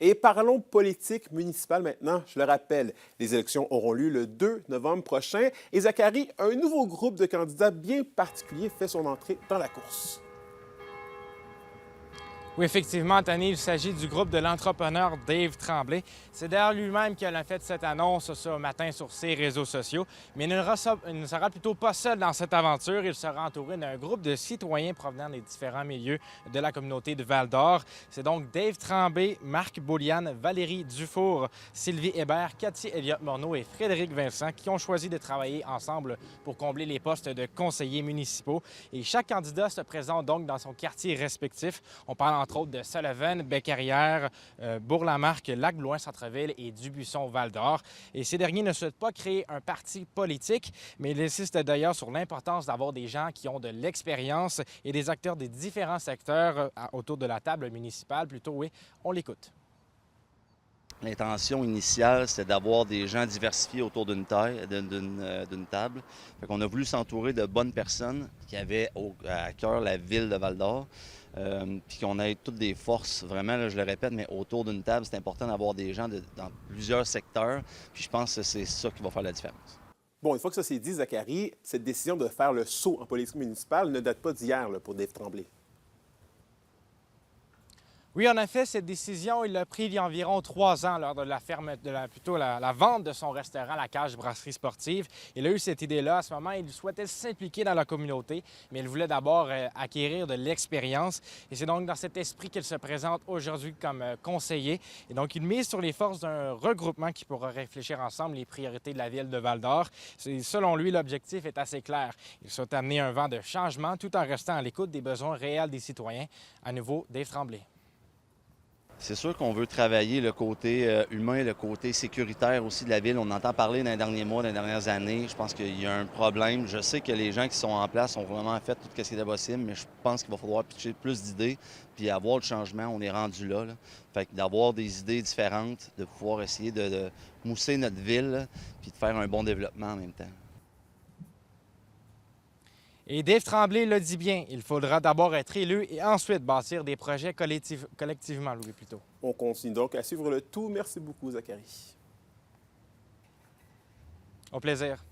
Et parlons politique municipale maintenant. Je le rappelle, les élections auront lieu le 2 novembre prochain et Zachary, un nouveau groupe de candidats bien particulier fait son entrée dans la course. Oui, effectivement, Anthony, il s'agit du groupe de l'entrepreneur Dave Tremblay. C'est d'ailleurs lui-même qui a fait cette annonce ce matin sur ses réseaux sociaux. Mais il ne sera plutôt pas seul dans cette aventure. Il sera entouré d'un groupe de citoyens provenant des différents milieux de la communauté de Val-d'Or. C'est donc Dave Tremblay, Marc Beauliane, Valérie Dufour, Sylvie Hébert, Cathy Elliott-Morneau et Frédéric Vincent qui ont choisi de travailler ensemble pour combler les postes de conseillers municipaux. Et chaque candidat se présente donc dans son quartier respectif. On parle entre autres de Sullivan, Beccarrière, Bourg-Lamarque, Lac-Blouin, Centre-Ville et Dubuisson-Val-d'Or. Et ces derniers ne souhaitent pas créer un parti politique, mais ils insistent d'ailleurs sur l'importance d'avoir des gens qui ont de l'expérience et des acteurs des différents secteurs autour de la table municipale. Plutôt, oui, on l'écoute. L'intention initiale, c'était d'avoir des gens diversifiés autour d'une table. Fait qu'on a voulu s'entourer de bonnes personnes qui avaient à cœur la ville de Val-d'Or, puis qu'on ait toutes des forces, vraiment, là, je le répète, mais autour d'une table, c'est important d'avoir des gens dans plusieurs secteurs, puis je pense que c'est ça qui va faire la différence. Bon, une fois que ça s'est dit, Zachary, cette décision de faire le saut en politique municipale ne date pas d'hier pour Dave Tremblay. Oui, en effet, cette décision, il l'a prise il y a environ 3 ans lors de la vente de son restaurant, la Cage Brasserie Sportive. Il a eu cette idée-là. À ce moment, il souhaitait s'impliquer dans la communauté, mais il voulait d'abord acquérir de l'expérience. Et c'est donc dans cet esprit qu'il se présente aujourd'hui comme conseiller. Et donc, il mise sur les forces d'un regroupement qui pourra réfléchir ensemble les priorités de la ville de Val-d'Or. Selon lui, l'objectif est assez clair. Il souhaite amener un vent de changement tout en restant à l'écoute des besoins réels des citoyens. À nouveau, Dave Tremblay. C'est sûr qu'on veut travailler le côté humain, le côté sécuritaire aussi de la ville. On entend parler dans les derniers mois, dans les dernières années. Je pense qu'il y a un problème. Je sais que les gens qui sont en place ont vraiment fait tout ce qui était possible, mais je pense qu'il va falloir pitcher plus d'idées puis avoir le changement. On est rendu là. Fait que d'avoir des idées différentes, de pouvoir essayer de mousser notre ville, là, puis de faire un bon développement en même temps. Et Dave Tremblay le dit bien, il faudra d'abord être élu et ensuite bâtir des projets collectivement, Louis, plutôt. On continue donc à suivre le tout. Merci beaucoup, Zachary. Au plaisir.